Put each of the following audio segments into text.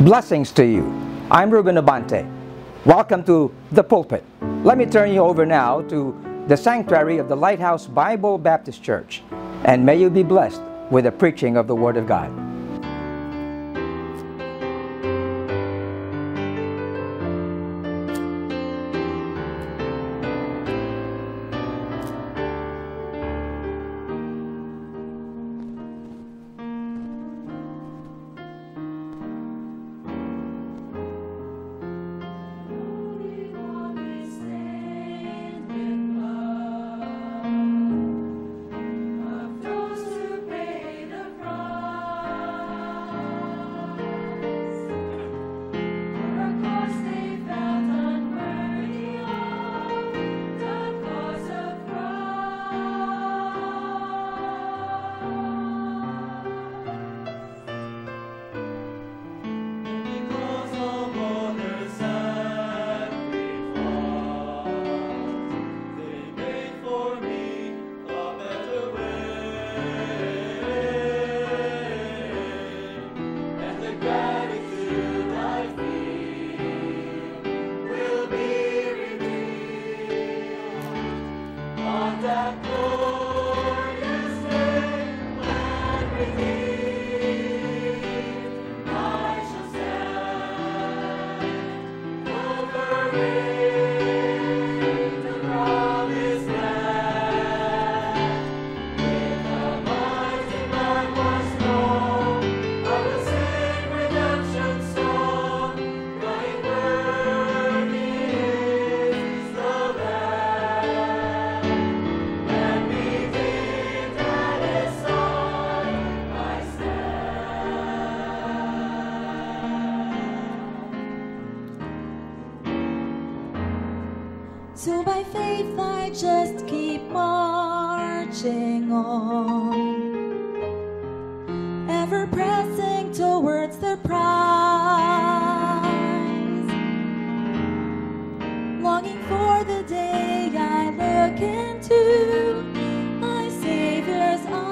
Blessings to you. I'm Ruben Abante. Welcome to The Pulpit. Let me turn you over now to the sanctuary of the Lighthouse Bible Baptist Church, and may you be blessed with the preaching of the Word of God. So by faith I just keep marching on, ever pressing towards the prize, longing for the day I look into my Savior's eyes.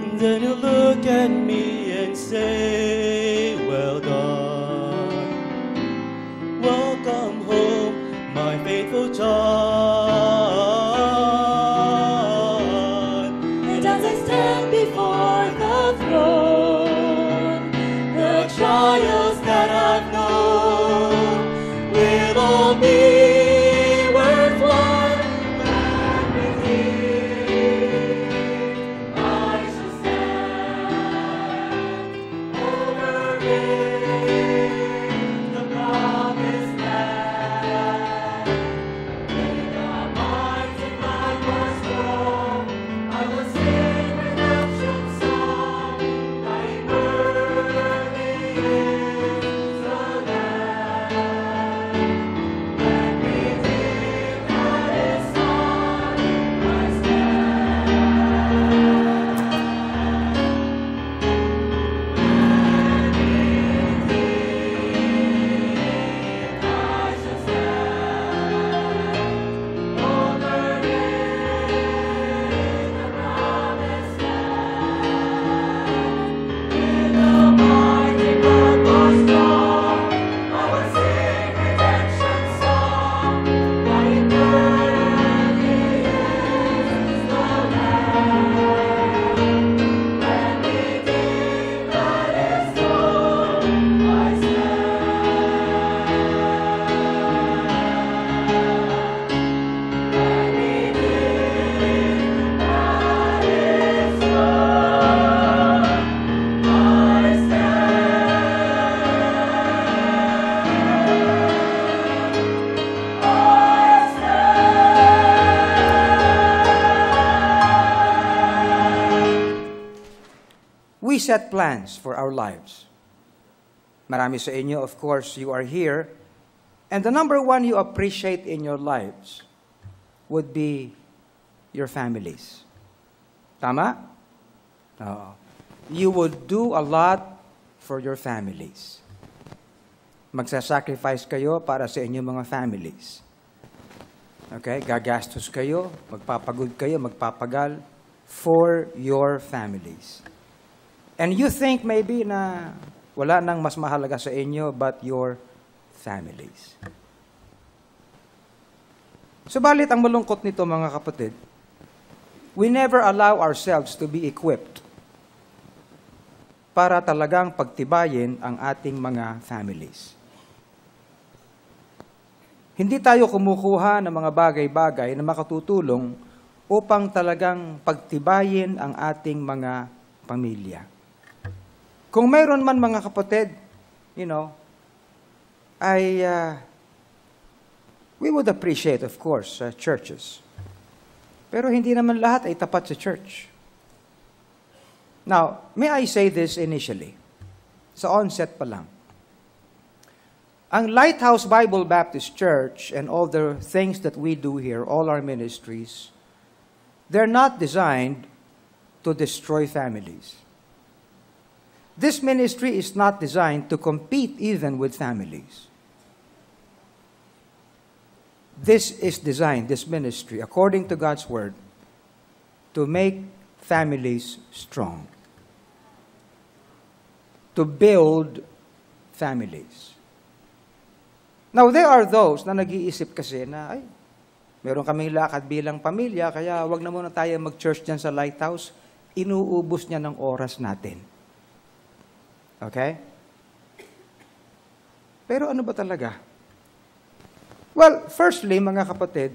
And then you look at me and say, well done, welcome home, my faithful child. And as I stand before the throne, the trials that I've known will all be worthwhile. And with thee I shall stand over the promised land. In the mighty light was strong, I will sing redemption song. Right worthy is the Lamb, and redeemed at His side I stand. I shall stand over the promised land. In the mighty blood was strong, I will sing redemption song. Right worthy is the Lamb, and redeemed at His side I We set plans for our lives. Marami sa inyo, of course, you are here, and the number one you appreciate in your lives would be your families. Tama? Oo. You would do a lot for your families. Magsasacrifice kayo para sa inyong mga families. Okay? Gagastos kayo, magpapagod kayo, magpapagal for your families. And you think maybe na wala nang mas mahalaga sa inyo but your families. Subalit ang malungkot nito mga kapatid, we never allow ourselves to be equipped para talagang pagtibayin ang ating mga families. Hindi tayo kumukuha ng mga bagay-bagay na makatutulong upang talagang pagtibayin ang ating mga pamilya. Kung mayroon man mga kapatid, we would appreciate, of course, churches. Pero hindi naman lahat ay tapat sa church. Now, may I say this initially? Sa onset pa lang. Ang Lighthouse Bible Baptist Church and all the things that we do here, all our ministries, they're not designed to destroy families. This ministry is not designed to compete even with families. This is designed, this ministry, according to God's Word, to make families strong. To build families. Now, there are those na nag-iisip kasi na, meron kaming lakad bilang pamilya, kaya wag na muna tayo mag-church dyan sa Lighthouse, inuubos niya ng oras natin. Okay? Pero ano ba talaga? Well, firstly, mga kapatid,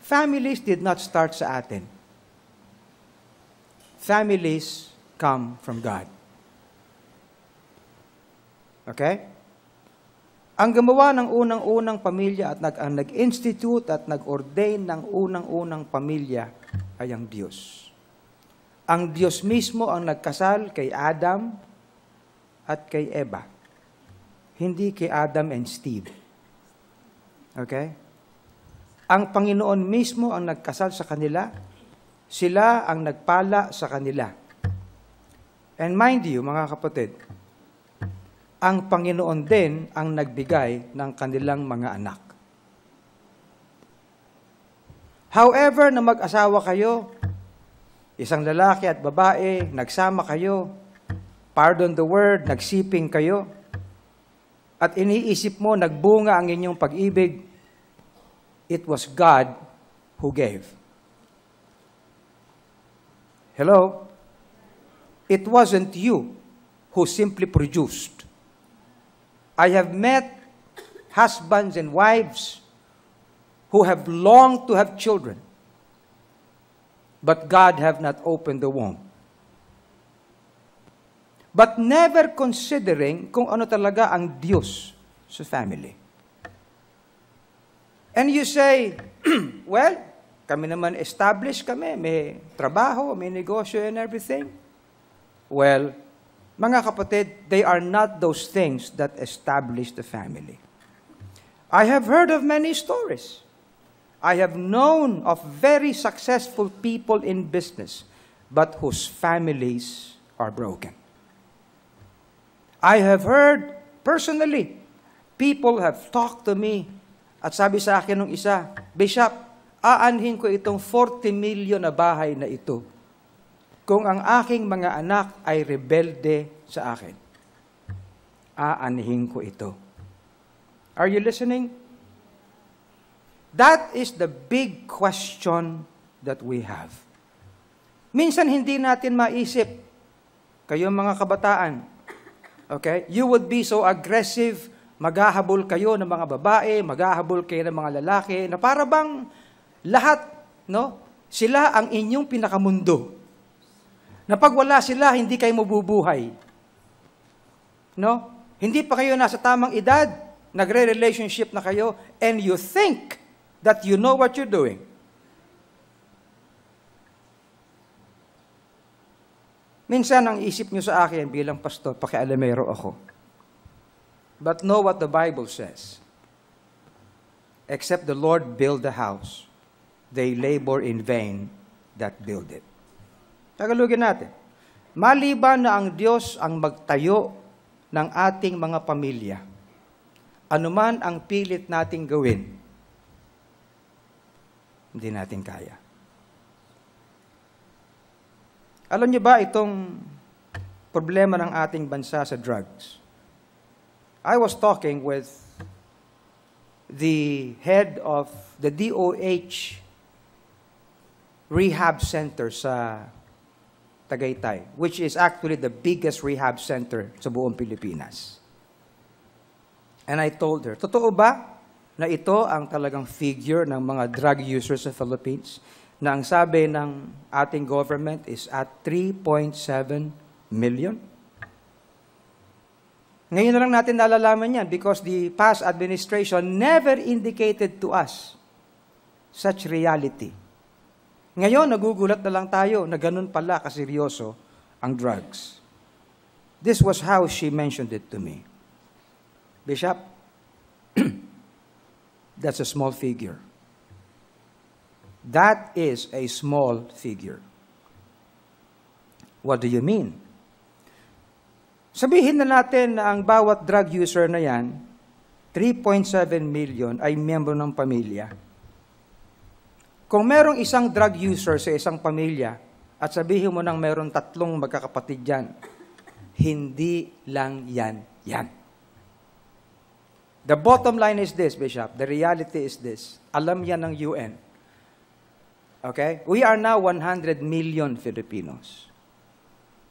families did not start sa atin. Families come from God. Okay? Ang gumawa ng unang-unang pamilya at nag-institute at nag-ordain ng unang-unang pamilya ay ang Diyos. Ang Diyos mismo ang nagkasal kay Adam at kay Eva. Hindi kay Adam and Steve. Okay? Ang Panginoon mismo ang nagkasal sa kanila. Sila ang nagpala sa kanila. And mind you, mga kapatid, ang Panginoon din ang nagbigay ng kanilang mga anak. However, na mag-asawa kayo, isang lalaki at babae, nagsama kayo, pardon the word, nagsiping kayo, at iniisip mo, nagbunga ang inyong pag-ibig, it was God who gave. Hello? It wasn't you who simply produced. I have met husbands and wives who have longed to have children, but God have not opened the womb. But never considering kung ano talaga ang Diyos sa family. And you say, well, kami naman established kami, may trabaho, may negosyo and everything. Well, mga kapatid, they are not those things that establish the family. I have heard of many stories. I have known of very successful people in business, but whose families are broken. I have heard personally, people have talked to me at sabi sa akin nung isa, Bishop, aanhin ko itong 40 million na bahay na ito kung ang aking mga anak ay rebelde sa akin. Aanhin ko ito. Are you listening? That is the big question that we have. Minsan hindi natin maisip, kayo mga kabataan, okay? You would be so aggressive, maghahabol kayo ng mga babae, maghahabol kayo ng mga lalaki, na para bang lahat, sila ang inyong pinakamundo. Na pag wala sila, hindi kayo mabubuhay. Hindi pa kayo nasa tamang edad, nagre-relationship na kayo, and you think that you know what you're doing. Minsan, ang isip nyo sa akin bilang pastor, pakialamero ako. But know what the Bible says. Except the Lord build the house, they labor in vain that build it. Tagalogin natin. Maliban na ang Diyos ang magtayo ng ating mga pamilya, anuman ang pilit nating gawin, Hindi natin kaya. Alam niyo ba itong problema ng ating bansa sa drugs? I was talking with the head of the DOH rehab center sa Tagaytay, which is actually the biggest rehab center sa buong Pilipinas. And I told her, totoo ba na ito ang talagang figure ng mga drug users sa Philippines? Na ang sabi ng ating government is at 3.7 million? Ngayon na lang natin nalalaman yan because the past administration never indicated to us such reality. Ngayon, nagugulat na lang tayo na ganun pala kaseryoso ang drugs. This was how she mentioned it to me. Bishop, that's a small figure. That is a small figure. What do you mean? Sabihin na natin na ang bawat drug user na yan, 3.7 million ay miyembro ng pamilya. Kung merong isang drug user sa isang pamilya at sabihin mo nang meron 3 magkakapatid dyan, hindi lang yan. The bottom line is this, Bishop. The reality is this. Alam yan ng UN. Okay? We are now 100 million Filipinos.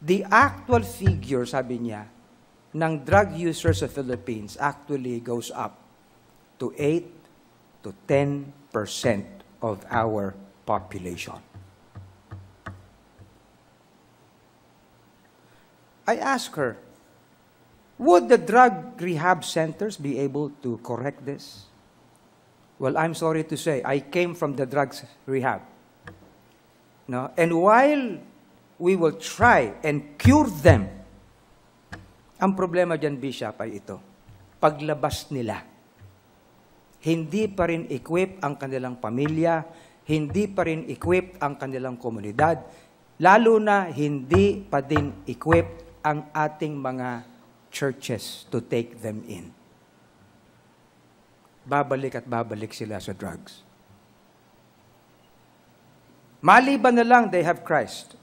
The actual figure, sabi niya, ng drug users sa Philippines actually goes up to 8 to 10% of our population. I asked her, would the drug rehab centers be able to correct this? Well, I'm sorry to say, I came from the drugs rehab. No? And while we will try and cure them, ang problema dyan, Bishop, ay ito. Paglabas nila, hindi pa rin equip ang kanilang pamilya, hindi pa rin equip ang kanilang komunidad, lalo na hindi pa din equip ang ating mga churches to take them in. Babalik at babalik sila sa drugs. Maliban na lang they have Christ.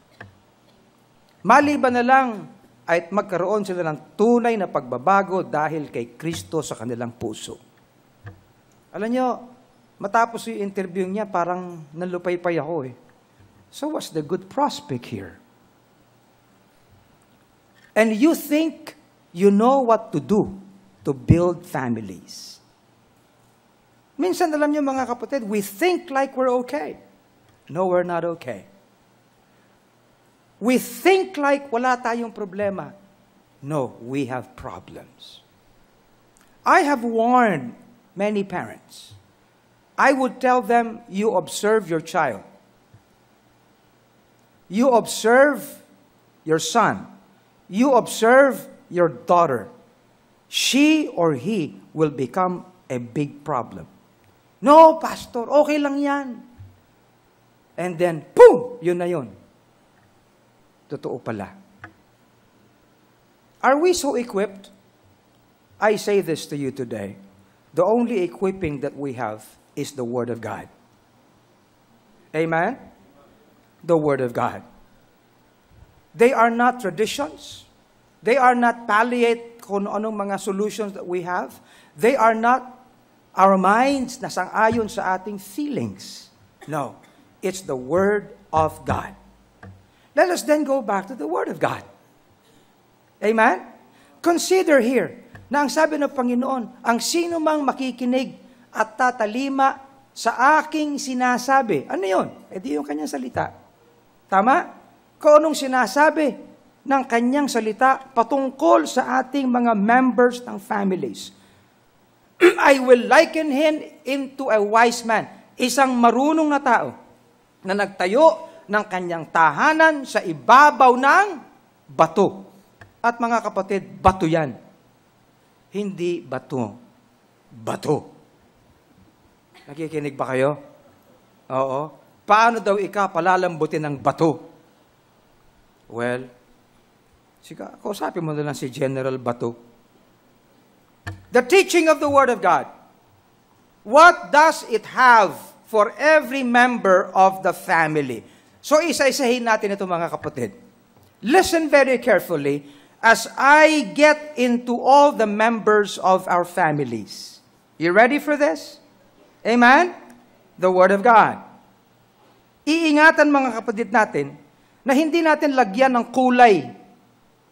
Maliban na lang ay magkaroon sila ng tunay na pagbabago dahil kay Kristo sa kanilang puso. Alam nyo, matapos yung interview niya, parang nalupay-pay ako eh. So what's the good prospect here? And you think you know what to do to build families. Minsan, alam nyo mga kapatid, we think like we're okay. No, we're not okay. We think like wala tayong problema. No, we have problems. I have warned many parents. I would tell them, you observe your child. You observe your son. You observe your daughter. She or he will become a big problem. No, Pastor, okay lang yan. And then, boom! Yun na yun. Totoo pala. Are we so equipped? I say this to you today. The only equipping that we have is the Word of God. Amen? The Word of God. They are not traditions. They are not palliate kung anong mga solutions that we have. They are not our minds na sang-ayon sa ating feelings. No. It's the Word of God. Let us then go back to the Word of God. Amen? Consider here na ang sabi ng Panginoon, ang sino mang makikinig at tatalima sa aking sinasabi. Ano yun? E di yung kanyang salita. Tama? Kung anong sinasabi ng kanyang salita patungkol sa ating mga members ng families. I will liken him into a wise man. Isang marunong na tao na nagtayo ng kanyang tahanan sa ibabaw ng bato. At mga kapatid, bato yan. Hindi bato. Bato. Nakikinig ba kayo? Oo. Paano daw palalambutin ng bato? Well, kausapin mo na lang si General Bato. The teaching of the Word of God. What does it have for every member of the family. So isa-isahin natin ito mga kapatid. Listen very carefully as I get into all the members of our families. You ready for this? Amen? The Word of God. Iingatan mga kapatid natin na hindi natin lagyan ng kulay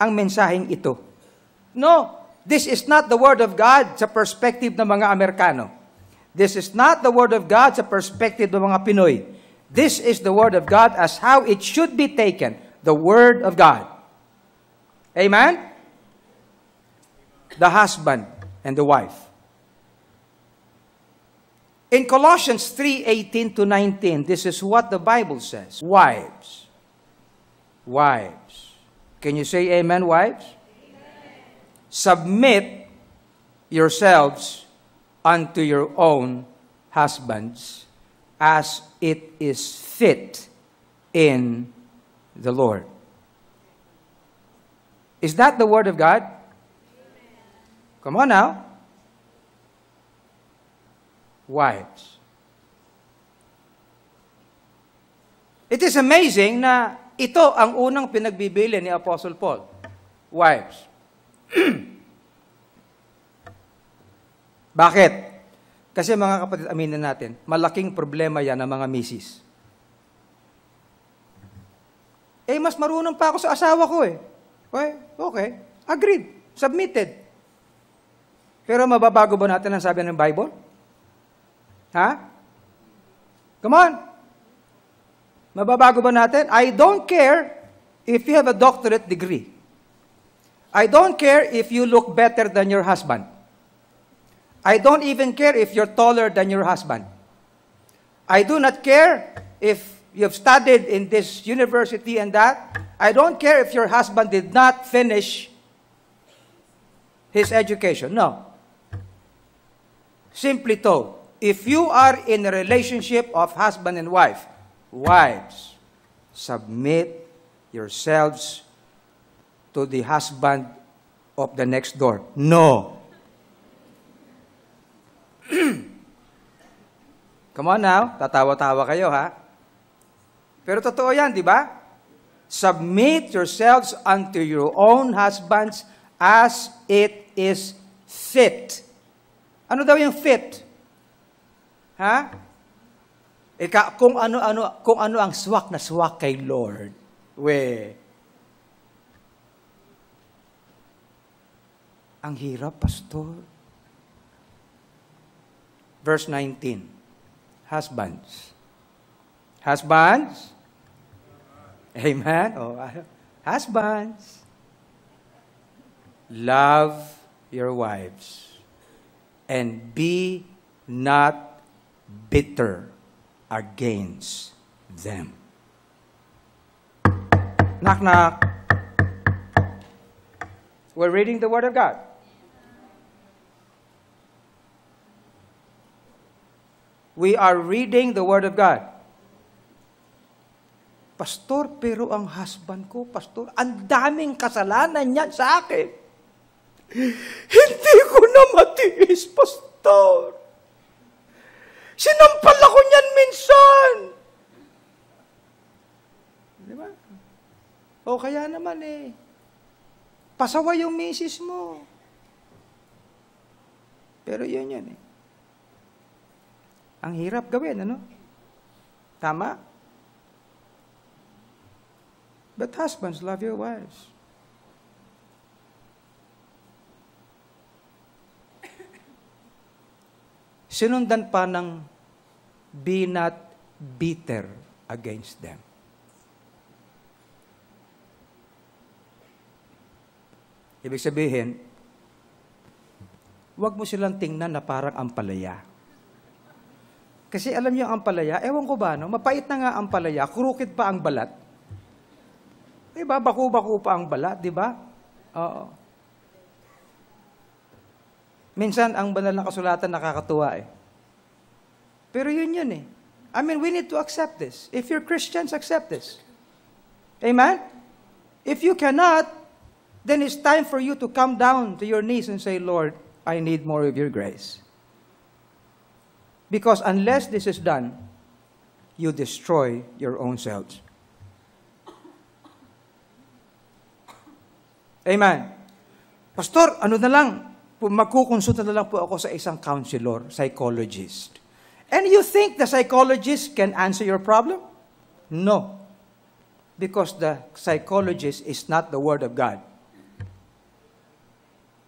ang mensaheng ito. No, this is not the Word of God sa perspective ng mga Amerikano. This is not the Word of God sa perspective ng mga Pinoy. This is the Word of God as how it should be taken. The Word of God. Amen? The husband and the wife. In Colossians 3:18 to 19, this is what the Bible says. Wives. Wives. Can you say amen, wives? Amen. Submit yourselves unto your own husbands as it is fit in the Lord. Is that the Word of God? Come on now. Wives. It is amazing na ito ang unang pinagbibili ni Apostle Paul. Wives. Bakit? Kasi mga kapatid, aminin natin, malaking problema yan ng mga misis. Mas marunong pa ako sa asawa ko eh. Okay. Agreed. Submitted. Pero mababago ba natin ang sabi ng Bible? Ha? Come on. Mababago ba natin? I don't care if you have a doctorate degree. I don't care if you look better than your husband. I don't even care if you're taller than your husband. I do not care if you've studied in this university and that. I don't care if your husband did not finish his education. No. Simply told, if you are in a relationship of husband and wife, wives, submit yourselves to the husband of the next door. No. Come on now, tatawa-tawa kayo ha. Pero totoo yan, di ba? Submit yourselves unto your own husbands as it is fit. Ano daw yung fit? Ha? Kung ano ang swak na swak kay Lord. Ang hirap, pastor. Verse 19. Husbands. Husbands? Amen? Husbands. Love your wives and be not bitter against them. Knock, knock. We're reading the Word of God. We are reading the Word of God. Pastor, pero ang husband ko, pastor, ang daming kasalanan niyan sa akin. Hindi ko na matiis, pastor. Sinampal ako niyan minsan. Di ba? O kaya naman pasaway yung misis mo. Pero yun eh. Ang hirap gawin, ano? Tama? But husbands, love your wives. Sinundan pa ng be not bitter against them. Ibig sabihin, huwag mo silang tingnan na parang ampalaya. Kasi alam niyo ang ampalaya, ewan ko ba, no? Mapait na nga ang ampalaya, crooked pa ang balat. Diba? Baku-baku pa ang balat, diba? Oo. Minsan, ang banal na kasulatan nakakatuwa Pero yun I mean, we need to accept this. If you're Christians, accept this. Amen? If you cannot, then it's time for you to come down to your knees and say, Lord, I need more of your grace. Because unless this is done, you destroy your own selves. Amen. Pastor, ano na lang, magkukonsulta na lang po ako sa isang counselor, psychologist. And you think the psychologist can answer your problem? No. Because the psychologist is not the Word of God.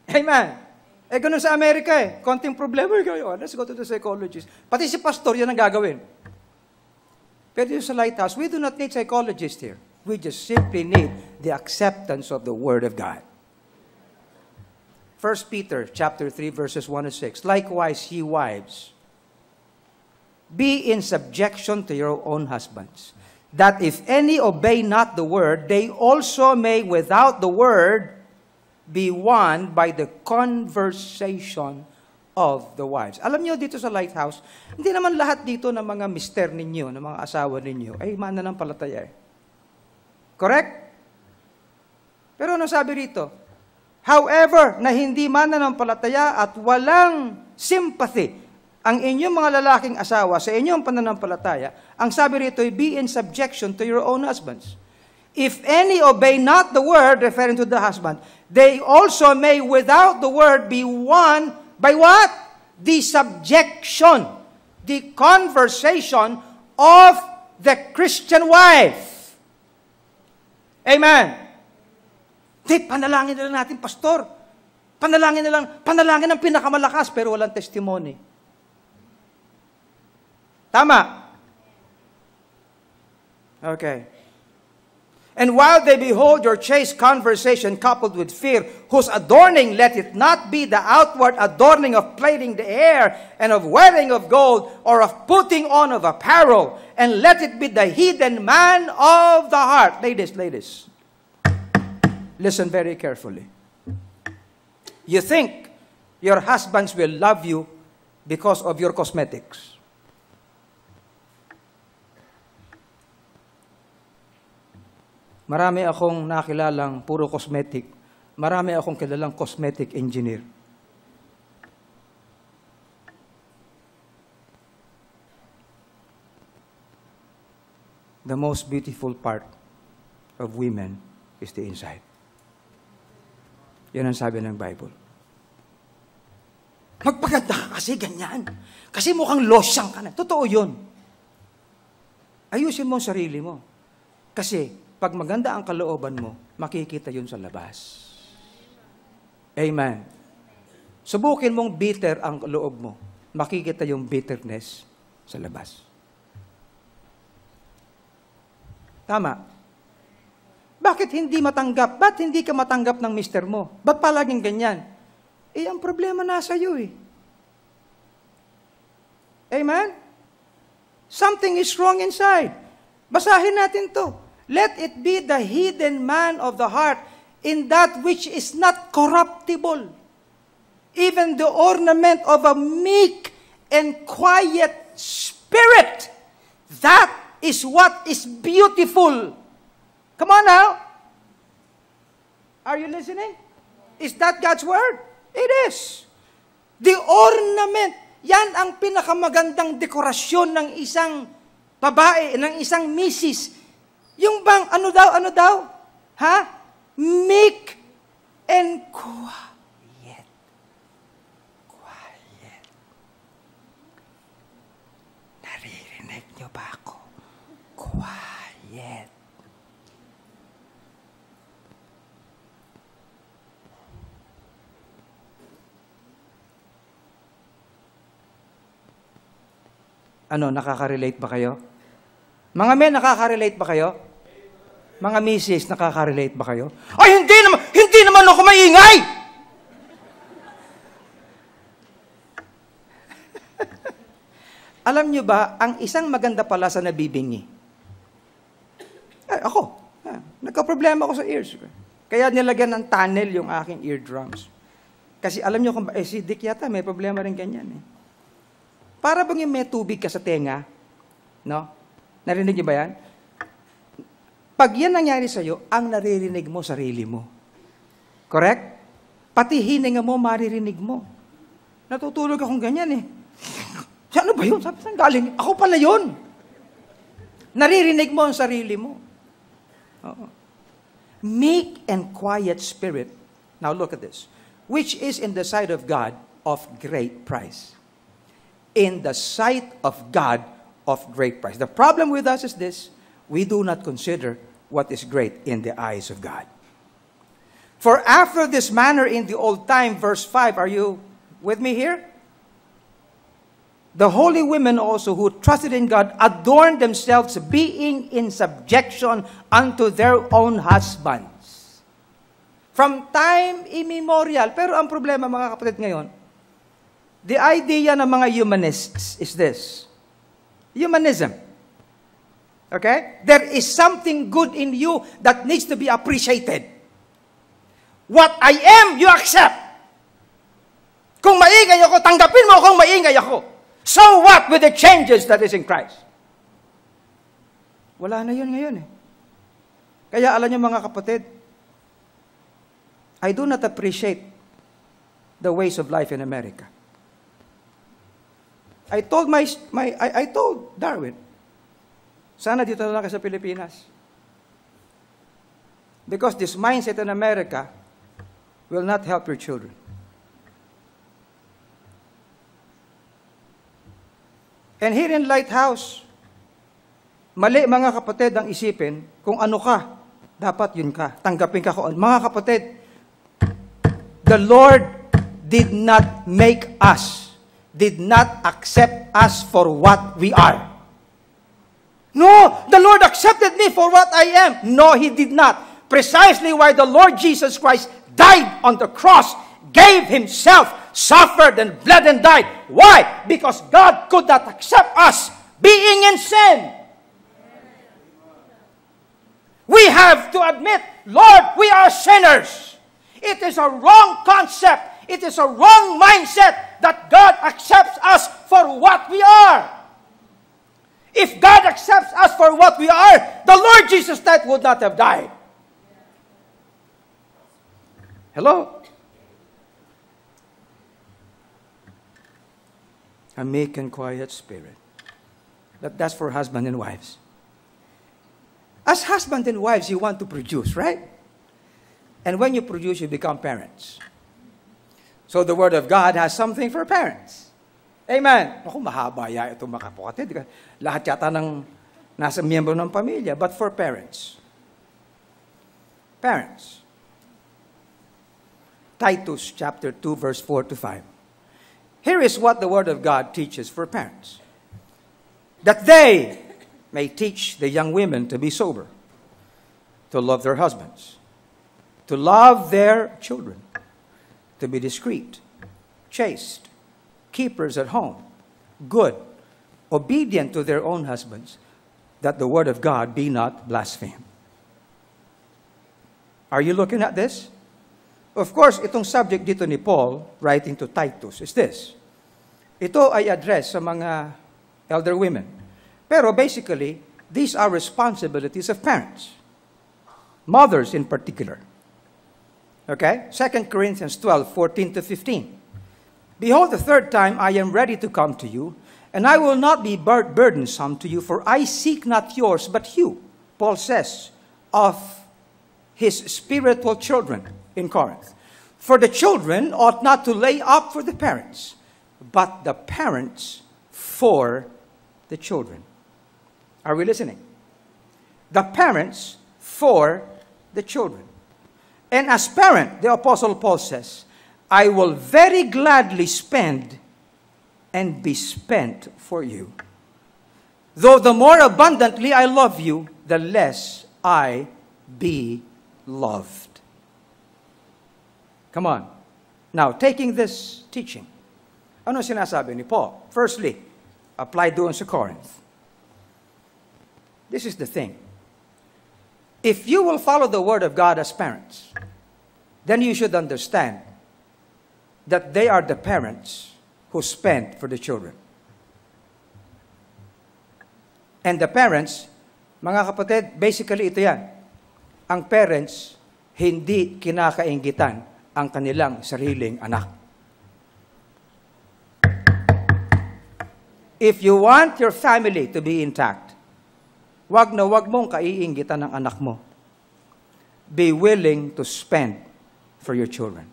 Amen. Ganun sa Amerika konting problema kayo. Let's go to the psychologist. Pati si pastor, yan ang gagawin. Pero sa Lighthouse, we do not need psychologists here. We just simply need the acceptance of the Word of God. 1 Peter chapter 3, verses 1 to 6. Likewise, ye wives, be in subjection to your own husbands, that if any obey not the word, they also may without the word be won by the conversation of the wives. Alam niyo dito sa Lighthouse, hindi naman lahat dito ng mga mister ninyo, ng mga asawa ninyo, ay mananampalataya. Correct? Pero ano sabi rito? However, na hindi mananampalataya at walang sympathy ang inyong mga lalaking asawa sa inyong pananampalataya, ang sabi rito ay be in subjection to your own husbands. If any obey not the word, referring to the husband, they also may without the word be won by what? The subjection, the conversation of the Christian wife. Amen. Di, panalangin na lang natin, pastor. Panalangin ng pinakamalakas, pero walang testimony. Tama. Okay. And while they behold your chaste conversation coupled with fear, whose adorning let it not be the outward adorning of plaiting the hair, and of wearing of gold, or of putting on of apparel, and let it be the hidden man of the heart. Ladies, listen very carefully. You think your husbands will love you because of your cosmetics. Marami akong nakilalang puro cosmetic. Marami akong kilalang cosmetic engineer. The most beautiful part of women is the inside. Yan ang sabi ng Bible. Magpaganda ka kasi ganyan. Kasi mukhang losyang ka na. Totoo yun. Ayusin mo ang sarili mo. Kasi pag maganda ang kalooban mo, makikita yun sa labas. Amen. Subukin mong bitter ang loob mo. Makikita yung bitterness sa labas. Tama. Bakit hindi matanggap? Ba't hindi ka matanggap ng mister mo? Ba't palaging ganyan? Ang problema nasa iyo Amen? Something is wrong inside. Basahin natin to. Let it be the hidden man of the heart in that which is not corruptible, even the ornament of a meek and quiet spirit. That is what is beautiful. Come on now. Are you listening? Is that God's word? It is. The ornament, yan ang pinakamagandang dekorasyon ng isang babae, ng isang misis. Yung bang, ano daw? Ha? Meek and quiet. Quiet. Naririnig niyo ba ako? Quiet. Ano, nakaka-relate ba kayo? Mga men, nakaka-relate ba kayo? Mga misis, nakaka-relate ba kayo? Ay, hindi naman ako maingay! Alam nyo ba, ang isang maganda pala sa nabibingi. Ako, nagka-problema ako sa ears. Kaya nilagyan ng tunnel yung aking eardrums. Kasi alam nyo, si Dick yata may problema rin ganyan. Para bang yung may tubig ka sa tenga, no? Narinig niyo ba yan? Pag yan nangyari sa'yo, ang naririnig mo, sarili mo. Correct? Pati hininga mo, maririnig mo. Natutulog akong ganyan Ano ba yun? Sabi, saan galing? Ako pala yun. Naririnig mo ang sarili mo. Oo. Meek and quiet spirit. Now look at this. Which is in the sight of God of great price. In the sight of God of great price. The problem with us is this. We do not consider what is great in the eyes of God. For after this manner in the old time, verse 5, are you with me here? The holy women also who trusted in God adorned themselves, being in subjection unto their own husbands. From time immemorial. Pero ang problema, mga kapatid, ngayon, the idea ng mga humanists is this. Humanism. Okay? There is something good in you that needs to be appreciated. What I am, you accept. Kung maingay ako, tanggapin mo kung maingay ako. So what with the changes that is in Christ? Wala na yun ngayon eh. Kaya alam niyo mga kapatid, I do not appreciate the ways of life in America. I told Darwin, sana dito na lang sa Pilipinas. Because this mindset in America will not help your children. And here in Lighthouse, mali mga kapatid ang isipin, kung ano ka, dapat yun ka. Tanggapin ka kung ano. Mga kapatid, the Lord did not make us, did not accept us for what we are. No, the Lord accepted me for what I am. No, He did not. Precisely why the Lord Jesus Christ died on the cross, gave Himself, suffered and bled and died. Why? Because God could not accept us being in sin. We have to admit, Lord, we are sinners. It is a wrong concept. It is a wrong mindset that God accepts us for what we are. If God accepts us for what we are, the Lord Jesus Christ would not have died. Hello? A meek and quiet spirit. That's for husband and wives. As husband and wives, you want to produce, right? And when you produce, you become parents. So the Word of God has something for parents. Amen. Ako, mahaba ya ito mga kapatid. Lahat yata ng nasa miyembro ng pamilya. But for parents. Parents. Titus chapter 2, verse 4 to 5. Here is what the Word of God teaches for parents. That they may teach the young women to be sober, to love their husbands, to love their children, to be discreet, chaste, keepers at home, good, obedient to their own husbands, that the word of God be not blasphemed. Are you looking at this? Of course, itong subject dito ni Paul, writing to Titus, is this. Ito ay address sa mga elder women. Pero basically, these are responsibilities of parents. Mothers in particular. Okay? 2 Corinthians 12, 14 to 15. Behold, the third time I am ready to come to you, and I will not be burdensome to you, for I seek not yours, but you, Paul says, of his spiritual children in Corinth. For the children ought not to lay up for the parents, but the parents for the children. Are we listening? The parents for the children. And as parent, the Apostle Paul says, I will very gladly spend and be spent for you. Though the more abundantly I love you, the less I be loved. Come on. Now, taking this teaching, ano sinasabi ni Paul? Firstly, apply doon sa Corinth. This is the thing. If you will follow the Word of God as parents, then you should understand that they are the parents who spend for the children. And the parents, mga kapatid, basically ito yan. Ang parents, hindi kinakainggitan ang kanilang sariling anak. If you want your family to be intact, wag na wag mong kaiinggitan ng anak mo. Be willing to spend for your children.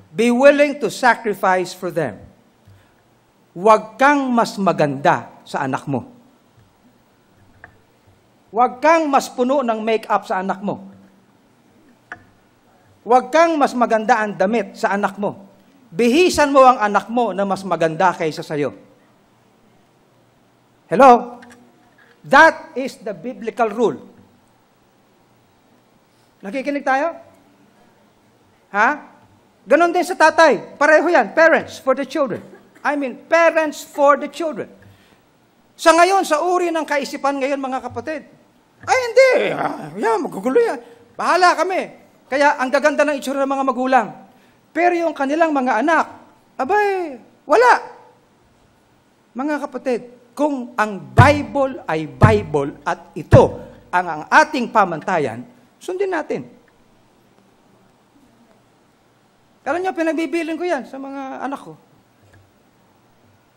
Be willing to sacrifice for them. Huwag kang mas maganda sa anak mo. Huwag kang mas puno ng make-up sa anak mo. Huwag kang mas maganda ang damit sa anak mo. Bihisan mo ang anak mo na mas maganda kaysa sayo. Hello? That is the biblical rule. Nakikinig tayo? Ha? Ganon din sa tatay. Pareho yan. Parents for the children. Parents for the children. Sa ngayon, sa uri ng kaisipan ngayon, mga kapatid, ay hindi. Magugulo yan. Bahala kami. Kaya ang gaganda ng itsura ng mga magulang. Pero yung kanilang mga anak, abay, wala. Mga kapatid, kung ang Bible ay Bible at ito ang ating pamantayan, sundin natin. Alam niyo, pinagbibilin ko yan sa mga anak ko.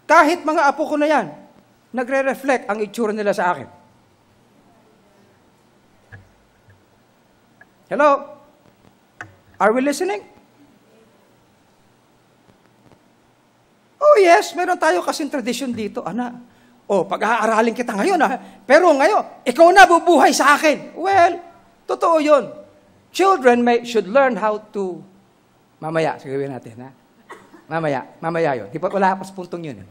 Kahit mga apo ko na yan, nagre-reflect ang itsura nila sa akin. Hello? Are we listening? Oh yes, meron tayo kasing tradisyon dito, anak. Pag-aaralin kita ngayon, pero ngayon, ikaw na bubuhay sa akin. Well, totoo yun. Children should learn how to... Mamaya, sigawin natin, ha? Mamaya yun. Wala pa sa puntong yun.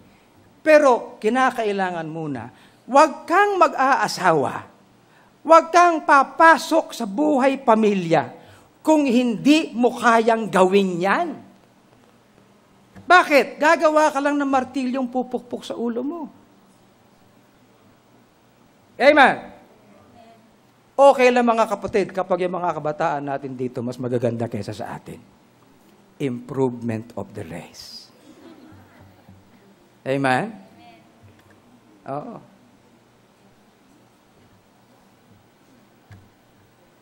Pero, kinakailangan muna, huwag kang mag-aasawa. Huwag kang papasok sa buhay pamilya kung hindi mo kayang gawin yan. Bakit? Gagawa ka lang ng martilyong pupukpok sa ulo mo. Amen. Okay lang mga kapatid kapag yung mga kabataan natin dito mas magaganda kaysa sa atin. Improvement of the race. Amen? Oo.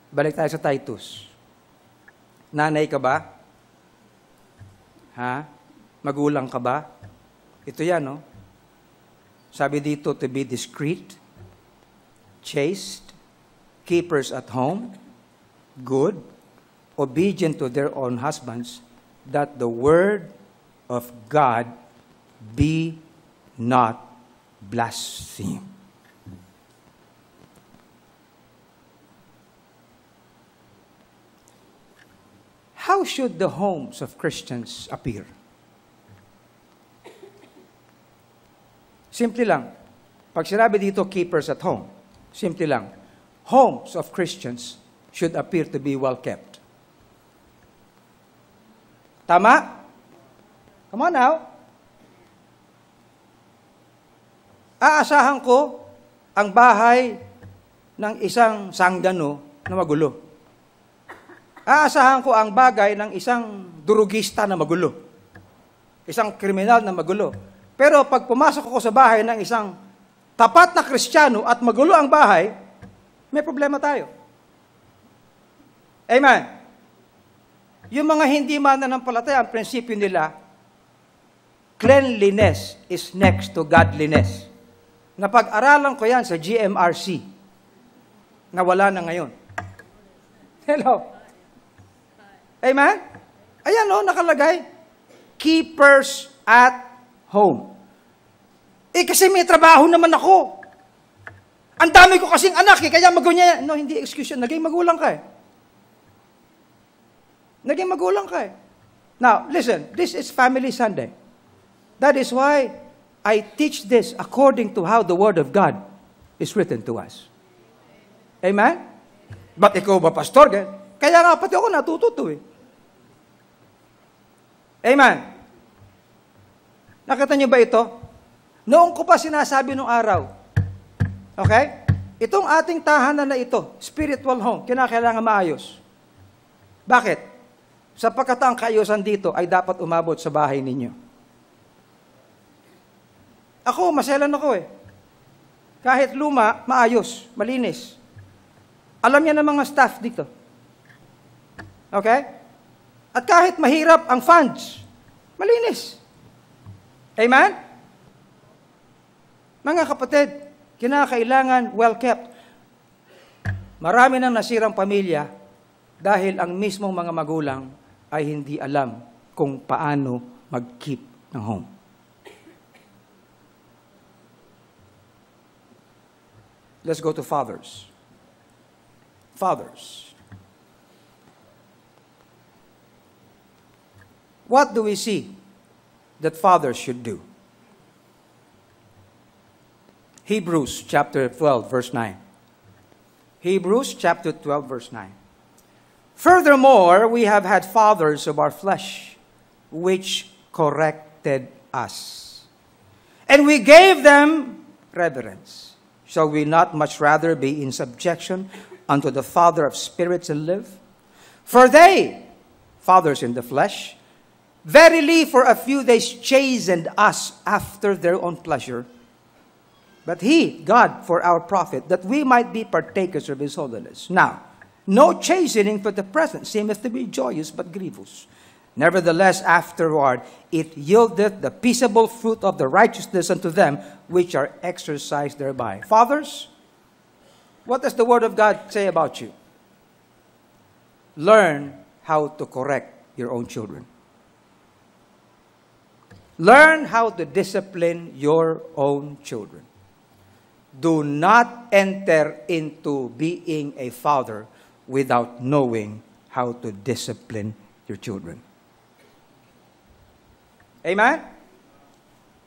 Balik tayo sa Titus. Nanay ka ba? Ha? Magulang ka ba? Ito yan, no? Sabi dito, to be discreet, chaste, keepers at home, good, obedient to their own husbands, that the word of God be not blasphemed. How should the homes of Christians appear? Simple lang. Pag sinabi dito, keepers at home, simple lang. Homes of Christians should appear to be well kept. Tama? Come on now. Aasahan ko ang bahay ng isang sanggano na magulo. Aasahan ko ang bagay ng isang durugista na magulo. Isang kriminal na magulo. Pero pag pumasok ako sa bahay ng isang tapat na Kristiyano at magulo ang bahay, may problema tayo. Amen. Yung mga hindi mananampalataya, ang prinsipyo nila, cleanliness is next to godliness. Napag-aralan ko yan sa GMRC, na wala na ngayon. Hello? Amen? Ayan nakalagay. Keepers at home. Kasi may trabaho naman ako. Ang dami ko kasing anak kaya magunya yan. No, hindi excuse yun. Naging magulang ka Naging magulang ka Now, listen, this is Family Sunday. That is why I teach this according to how the Word of God is written to us. Amen? Ba't ikaw ba, pastor? Kaya nga pati ako natututo Amen? Nakita niyo ba ito? Noong ko pa sinasabi nung araw, okay? Itong ating tahanan na ito, spiritual home, kinakailangan maayos. Bakit? Sapagkat ang kaayusan dito ay dapat umabot sa bahay ninyo. Ako, maselan ako Kahit luma, maayos, malinis. Alam niya ng mga staff dito. Okay? At kahit mahirap ang funds, malinis. Amen? Mga kapatid, Kinakailangan well-kept. Marami nang nasirang pamilya dahil ang mismong mga magulang ay hindi alam kung paano mag-keep ng home. Let's go to fathers. Fathers. What do we see that fathers should do? Hebrews chapter 12, verse 9. Hebrews chapter 12, verse 9. Furthermore, we have had fathers of our flesh, which corrected us. And we gave them reverence. Shall we not much rather be in subjection unto the Father of spirits and live? For they, fathers in the flesh, verily for a few days chastened us after their own pleasure. But he, God, for our profit, that we might be partakers of his holiness. Now, no chastening for the present seemeth to be joyous, but grievous. Nevertheless, afterward, it yieldeth the peaceable fruit of the righteousness unto them which are exercised thereby. Fathers, what does the Word of God say about you? Learn how to correct your own children. Learn how to discipline your own children. Do not enter into being a father without knowing how to discipline your children. Amen?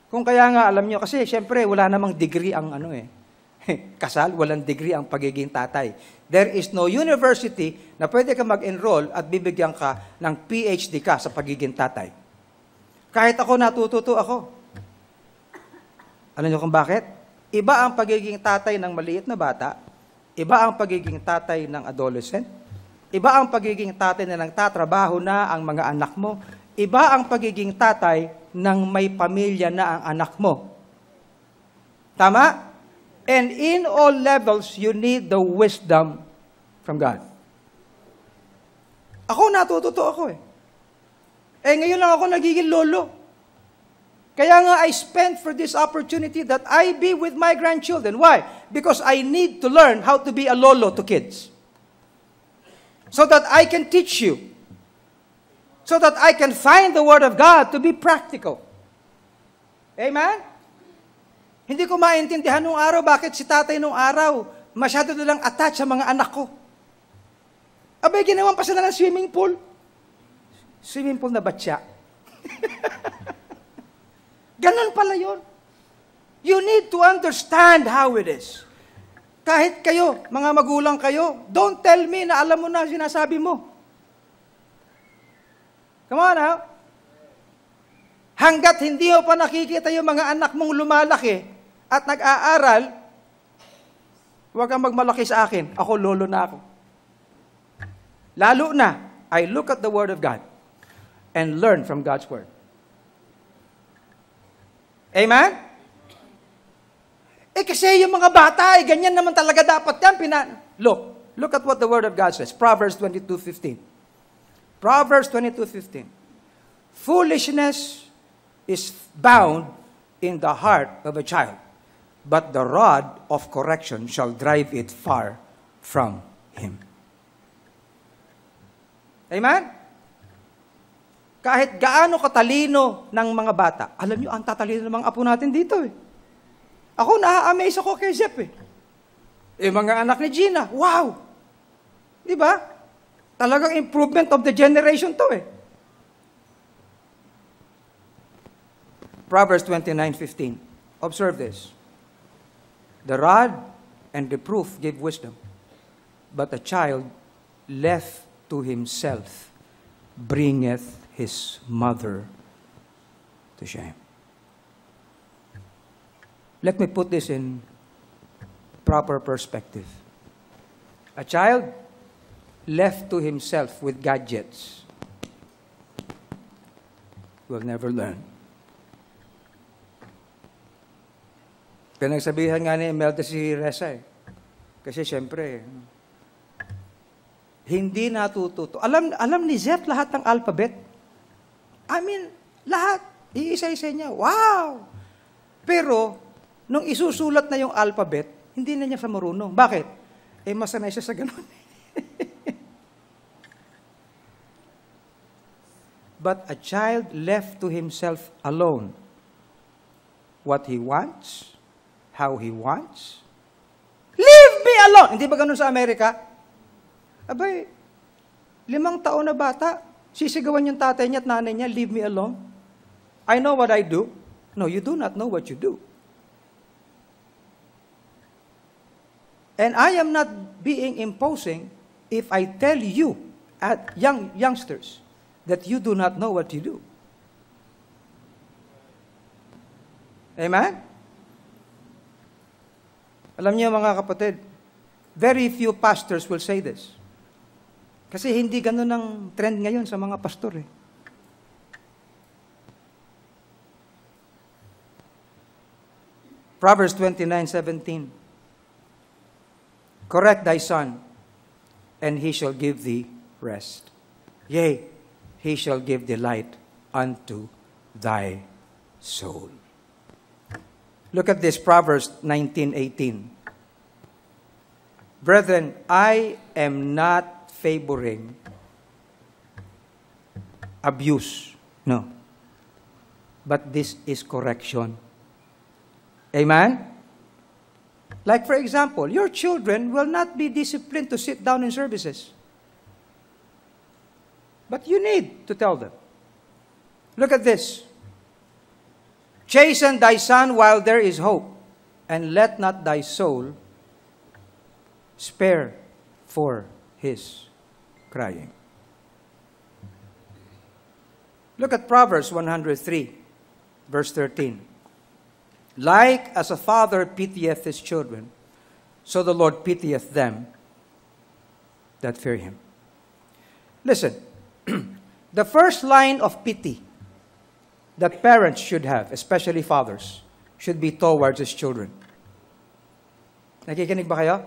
Kung kaya nga, alam nyo, kasi syempre, wala namang degree ang kasal, walang degree ang pagiging tatay. There is no university na pwede ka mag-enroll at bibigyan ka ng PhD ka sa pagiging tatay. Kahit ako, natututo ako. Alam nyo kung bakit? Iba ang pagiging tatay ng maliit na bata, iba ang pagiging tatay ng adolescent, iba ang pagiging tatay na nagtatrabaho na ang mga anak mo, iba ang pagiging tatay ng may pamilya na ang anak mo. Tama? And in all levels, you need the wisdom from God. Ako, natututo ako ngayon lang ako nagiging lolo. Kaya nga, I spent for this opportunity that I be with my grandchildren. Why? Because I need to learn how to be a lolo to kids. So that I can teach you. So that I can find the Word of God to be practical. Amen? Hindi ko maintindihan nung araw bakit si tatay nung araw masyado na lang attached sa mga anak ko. Abay, ginawan pa sila ng swimming pool. Swimming pool na batya. Ganon pala yun. You need to understand how it is. Kahit kayo, mga magulang kayo, don't tell me na alam mo na sinasabi mo. Come on now. Hanggat hindi mo pa nakikita yung mga anak mong lumalaki at nag-aaral, huwag kang magmalaki sa akin. Ako, lolo na ako. Lalo na, I look at the Word of God and learn from God's Word. Amen? Kasi yung mga bata, ganyan naman talaga dapat yan. Look at what the Word of God says. Proverbs 22:15. Proverbs 22:15. Foolishness is bound in the heart of a child, but the rod of correction shall drive it far from him. Amen? Kahit gaano katalino ng mga bata, alam nyo, ang tatalino ng mga apo natin dito Ako, na-amaze ako kay Zep mga anak ni Gina, wow! Di ba? Talagang improvement of the generation to Proverbs 29:15. Observe this. The rod and reproof give wisdom, but a child left to himself bringeth his mother to shame. Let me put this in proper perspective. A child left to himself with gadgets will never learn. Pinagsabihan nga ni Imelda si Reza Kasi siyempre, hindi natututo. Alam ni Zep lahat ng alphabet. Lahat. Iisa-isa niya. Wow! Pero, Nung isusulat na yung alphabet, hindi na niya sa marunong. Bakit? Masanay siya sa ganun. But a child left to himself alone, what he wants, how he wants, leave me alone! Hindi ba ganun sa Amerika? Abay, 5 taon na bata, sisigawan yung tatay niya at nanay niya, leave me alone. I know what I do. No, you do not know what you do. And I am not being imposing if I tell you, at youngsters, that you do not know what you do. Amen? Alam niyo mga kapatid, very few pastors will say this. Kasi hindi ganun ang trend ngayon sa mga pastor eh. Proverbs 29:17. Correct thy son, and he shall give thee rest. Yea, he shall give delight unto thy soul. Look at this, Proverbs 19:18. Brethren, I am not favoring abuse. No. But this is correction. Amen? Like for example, your children will not be disciplined to sit down in services. But you need to tell them. Look at this. Chasten thy son while there is hope, and let not thy soul spare for his crying. Look at Proverbs 103, verse 13. Like as a father pitieth his children, so the Lord pitieth them that fear him. Listen, the first line of pity that parents should have, especially fathers, should be towards his children. Nakikinig ba kayo?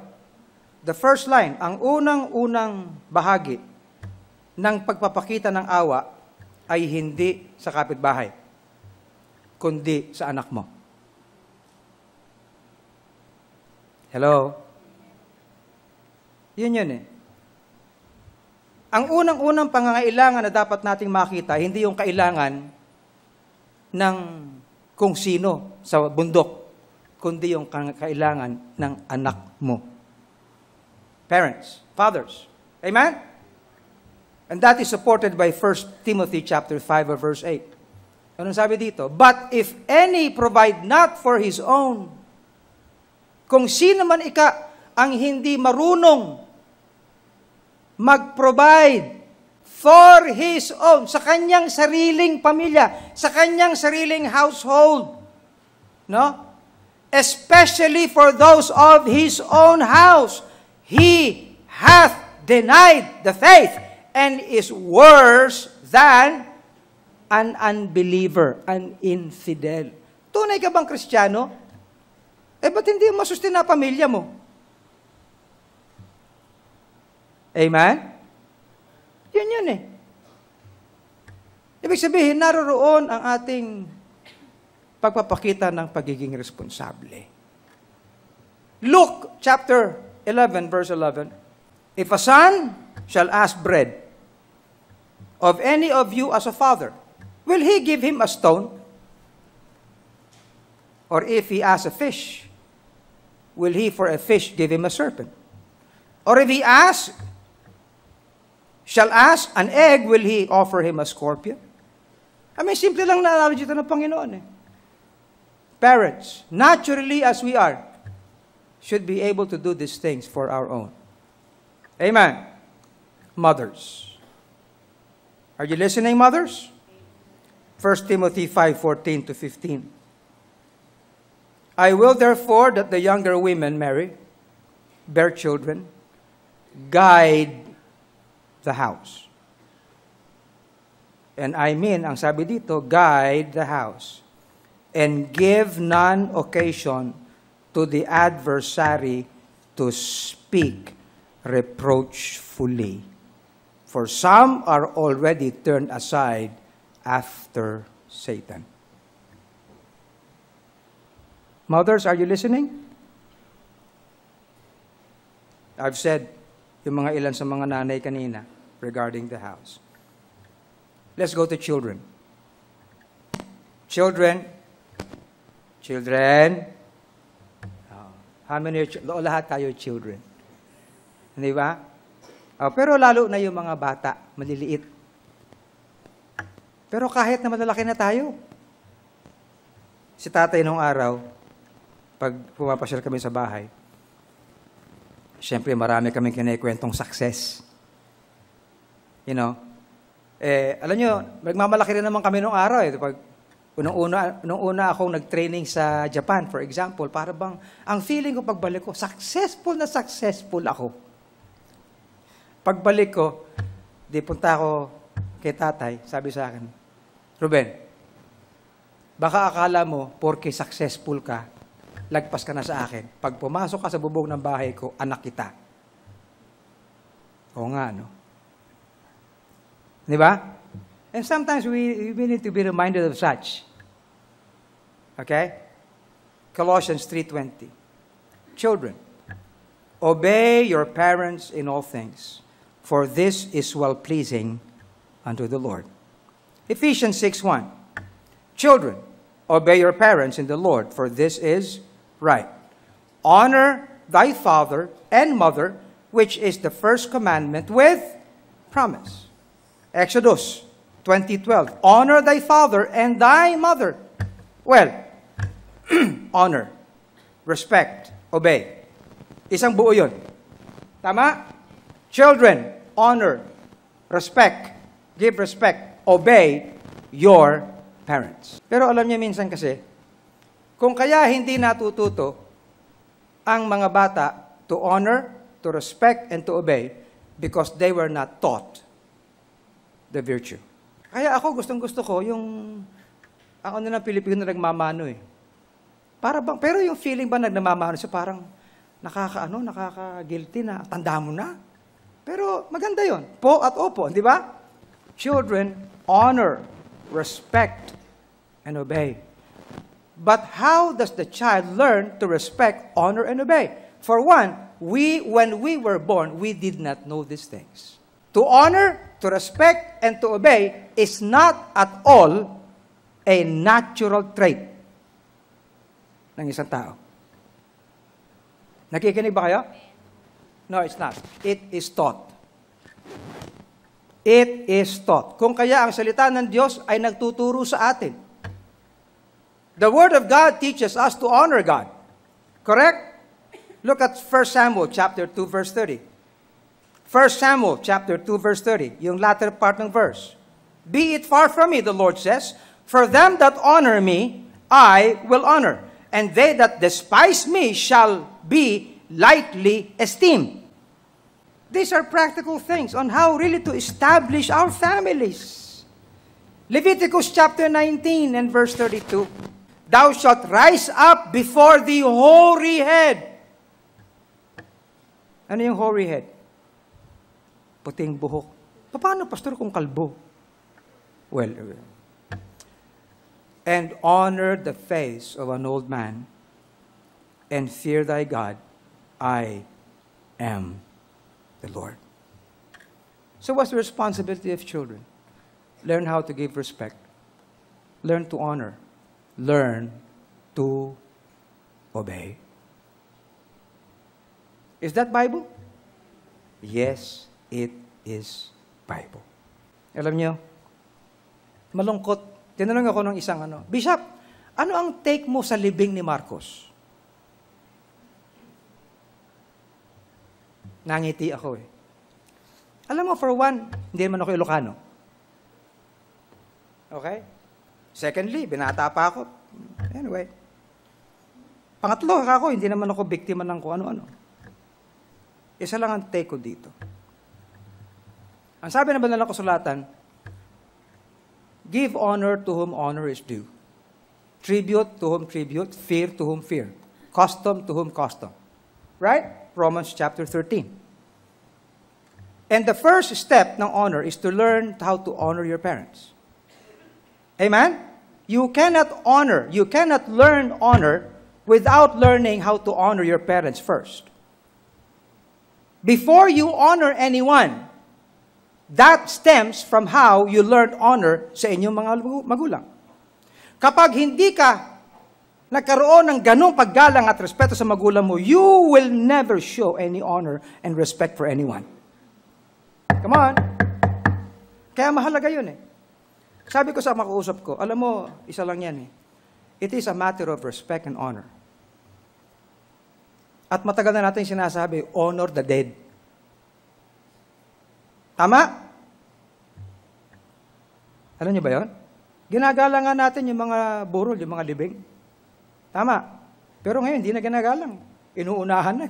The first line, ang unang-unang bahagi ng pagpapakita ng awa ay hindi sa kapitbahay, kundi sa anak mo. Hello? Yun eh. Ang unang-unang pangangailangan na dapat nating makita, hindi yung kailangan ng kung sino sa bundok, kundi yung kailangan ng anak mo. Parents, fathers. Amen? And that is supported by 1 Timothy chapter 5 verse 8. Anong sabi dito? But if any provide not for his own, kung sino man ang hindi marunong mag-provide for his own, sa kanyang sariling pamilya, sa kanyang sariling household, no? Especially for those of his own house, he hath denied the faith and is worse than an unbeliever, an infidel. Tunay ka bang Kristiyano? Ba't hindi mo masustain na pamilya mo? Amen? Yun eh. Ibig sabihin, naroroon ang ating pagpapakita ng pagiging responsable. Luke chapter 11, verse 11. If a son shall ask bread of any of you as a father, will he give him a stone? Or if he asks a fish, will he for a fish give him a serpent? Or if he shall ask an egg, will he offer him a scorpion? Simple lang na analogy ito ng Panginoon eh. Parents, naturally as we are, should be able to do these things for our own. Amen. Mothers. Are you listening, mothers? 1 Timothy 5:14 to 15. I will therefore that the younger women marry, bear children, guide the house. And I mean, ang sabi dito, guide the house, and give none occasion to the adversary to speak reproachfully. For some are already turned aside after Satan. Mothers, are you listening? I've said yung mga ilan sa mga nanay kanina regarding the house. Let's go to children. Children. How many lahat tayo children. Hindi ba? Pero lalo na yung mga bata, maliliit. Pero kahit na malalaki na tayo. Si tatay nung araw, pag pumapasyal kami sa bahay, siyempre marami kaming kinikwentong success. You know? Alam nyo, magmamalaki rin naman kami nung araw. Pag nung una akong nag-training sa Japan, for example, para bang, ang feeling ko pagbalik ko, successful ako. Pagbalik ko, di punta ako kay tatay, sabi sa akin, Ruben, baka akala mo, porke successful ka, lagpas ka na sa akin. Pag pumasok ka sa bubong ng bahay ko, anak kita. Oo nga, no? Di ba? And sometimes we need to be reminded of such. Okay? Colossians 3:20. Children, obey your parents in all things, for this is well-pleasing unto the Lord. Ephesians 6:1. Children, obey your parents in the Lord, for this is right. Honor thy father and mother, which is the first commandment with promise. Exodus 20:12. Honor thy father and thy mother. Well, honor, respect, obey. Isang buo yun. Tama? Children, honor, respect, give respect, obey your parents. Pero alam niyo minsan kasi, kung kaya hindi natututo ang mga bata to honor, to respect, and to obey because they were not taught the virtue. Kaya ako, gustong-gusto ko yung ako na ng Pilipino na nagmamano eh. Pero yung feeling ba nagmamano siya parang nakaka-guilty na, tanda mo na. Pero maganda yon. Po at opo, di ba? Children, honor, respect, and obey. But how does the child learn to respect, honor, and obey? For one, when we were born, we did not know these things. To honor, to respect, and to obey is not at all a natural trait ng isang tao. Nakikinig ba kayo? No, it's not. It is taught. It is taught. Kung kaya ang salita ng Diyos ay nagtuturo sa atin. The Word of God teaches us to honor God. Correct? Look at 1 Samuel chapter 2 verse 30. 1 Samuel chapter 2 verse 30, yung latter part ng verse. Be it far from me, the Lord says, for them that honor me, I will honor, and they that despise me shall be lightly esteemed. These are practical things on how really to establish our families. Leviticus chapter 19 and verse 32. Thou shalt rise up before the hoary head. Ano yung hoary head? Puting buhok. Paano, pastor, kung kalbo? Well, and honor the face of an old man, and fear thy God, I am the Lord. So what's the responsibility of children? Learn how to give respect. Learn to honor. Learn to obey. Is that Bible? Yes, it is Bible. Alam niyo, malungkot. Tinanong ako ng isang Bishop, ano ang take mo sa libing ni Marcos? Nangiti ako eh. Alam mo, for one, hindi naman ako Ilocano. Okay? Secondly, binata pa ako. Anyway. Pangatlo, ako, hindi naman ako biktima ng kung ano-ano. Isa lang ang take ko dito. Ang sabi na banal na kasulatan, give honor to whom honor is due. Tribute to whom tribute, fear to whom fear. Custom to whom custom. Right? Romans chapter 13. And the first step ng honor is to learn how to honor your parents. Amen? You cannot learn honor without learning how to honor your parents first. Before you honor anyone, that stems from how you learned honor sa inyong mga magulang. Kapag hindi ka nagkaroon ng ganong paggalang at respeto sa magulang mo, you will never show any honor and respect for anyone. Come on. Kaya mahalaga yun eh. Sabi ko sa makausap ko, alam mo, isa lang yan eh. It is a matter of respect and honor. At matagal na natin sinasabi, honor the dead. Tama? Alam niyo ba yun? Ginagalang nga natin yung mga burol, yung mga libing. Tama. Pero ngayon, hindi na ginagalang. Inuunahan na.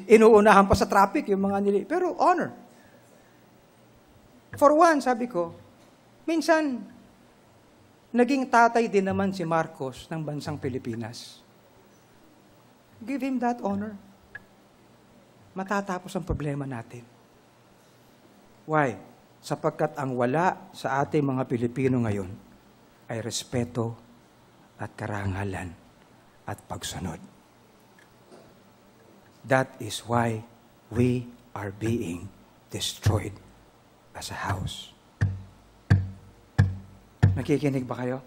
Inuunahan pa sa traffic yung mga nili. Pero honor. For one, sabi ko, minsan, naging tatay din naman si Marcos ng bansang Pilipinas. Give him that honor. Matatapos ang problema natin. Why? Sapagkat ang wala sa ating mga Pilipino ngayon ay respeto at karangalan at pagsunod. That is why we are being destroyed as a house. Nakikinig ba kayo?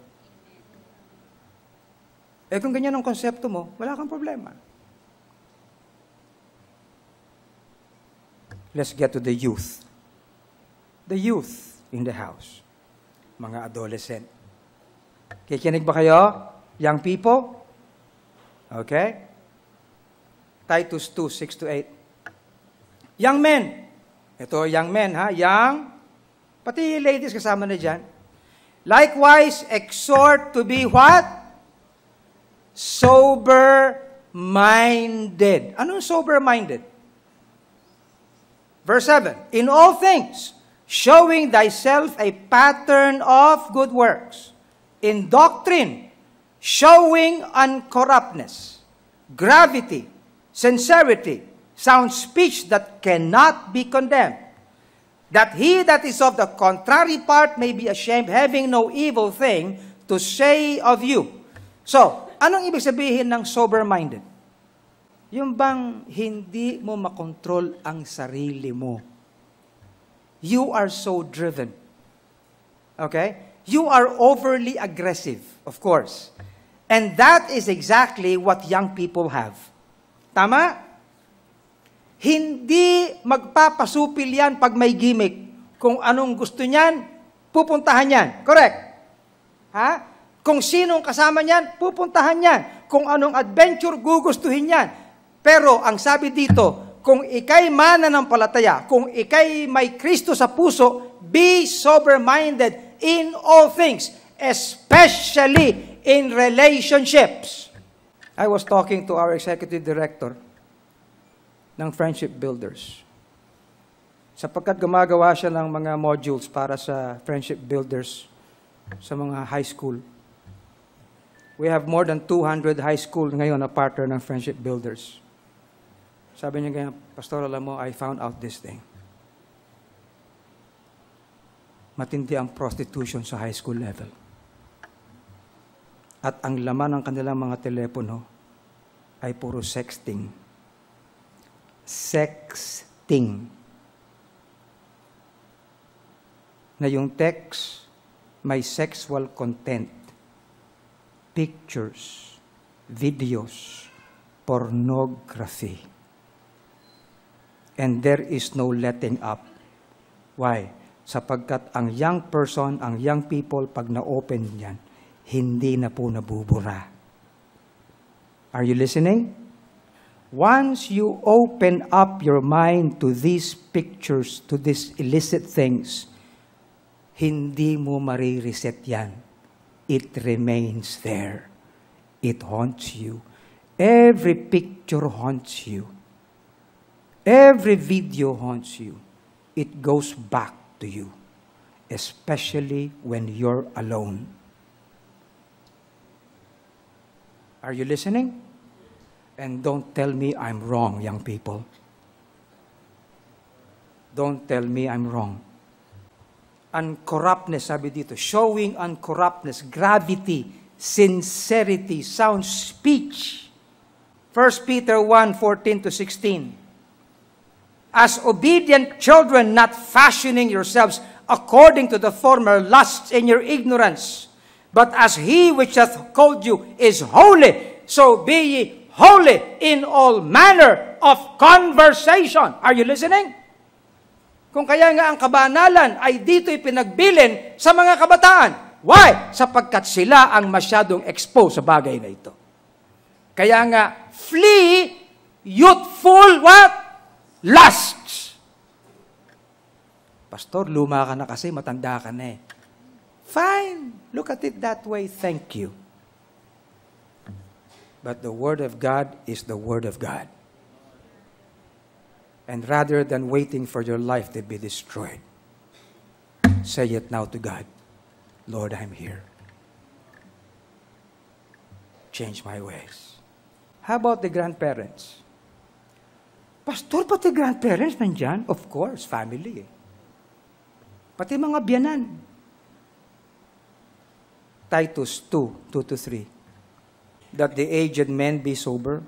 Eh kung ganyan ang konsepto mo, wala kang problema. Let's get to the youth. The youth in the house. Mga adolescent. Kikinig ba kayo? Young people? Okay? Titus 2:6-8. Young men. Ito, young men, ha? Young. Pati ladies kasama na dyan. Likewise, exhort to be what? Sober-minded. Anong sober-minded? Verse 7, in all things, showing thyself a pattern of good works, in doctrine, showing uncorruptness, gravity, sincerity, sound speech that cannot be condemned, that he that is of the contrary part may be ashamed, having no evil thing to say of you. So, anong ibig sabihin ng sober-minded? Yung bang hindi mo makontrol ang sarili mo. You are so driven. Okay? You are overly aggressive, of course. And that is exactly what young people have. Tama? Hindi magpapasupil yan pag may gimmick. Kung anong gusto niyan, pupuntahan yan. Correct? Ha? Kung sinong kasama niyan, pupuntahan yan. Kung anong adventure, gugustuhin yan. Pero ang sabi dito, kung ikay mananampalataya, kung ikay may Kristo sa puso, be sober-minded in all things, especially in relationships. I was talking to our executive director ng Friendship Builders. Sapagkat gumagawa siya ng mga modules para sa Friendship Builders sa mga high school. We have more than 200 high school ngayon na partner ng Friendship Builders. Sabi niya ganyan, Pastor, alam mo, I found out this thing. Matindi ang prostitution sa high school level. At ang laman ng kanilang mga telepono ay puro sexting. Sexting. Na yung text may sexual content, pictures, videos, pornography. And there is no letting up. Why? Sapagkat ang young person, ang young people, pag na-open yan, hindi na po nabubura. Are you listening? Once you open up your mind to these pictures, to these illicit things, hindi mo marireset yan. It remains there. It haunts you. Every picture haunts you. Every video haunts you. It goes back to you, especially when you're alone. Are you listening? And don't tell me I'm wrong, young people. Don't tell me I'm wrong. Uncorruptness, sabi dito, showing uncorruptness, gravity, sincerity, sound speech. 1 Peter 1:14-16. As obedient children, not fashioning yourselves according to the former lusts in your ignorance, but as he which hath called you is holy, so be ye holy in all manner of conversation. Are you listening? Kung kaya nga ang kabanalan ay dito'y pinagbilin sa mga kabataan. Why? Sapagkat sila ang masyadong exposed sa bagay na ito. Kaya nga, flee youthful what? Lusts. Pastor, luma ka na kasi, matanda ka na eh. Fine. Look at it that way. Thank you. But the Word of God is the Word of God. And rather than waiting for your life to be destroyed, say it now to God. Lord, I'm here. Change my ways. How about the grandparents? Pastor, pati grandparents nandyan? Of course, family. Pati mga biyanan. Titus 2:2-3. That the aged men be sober,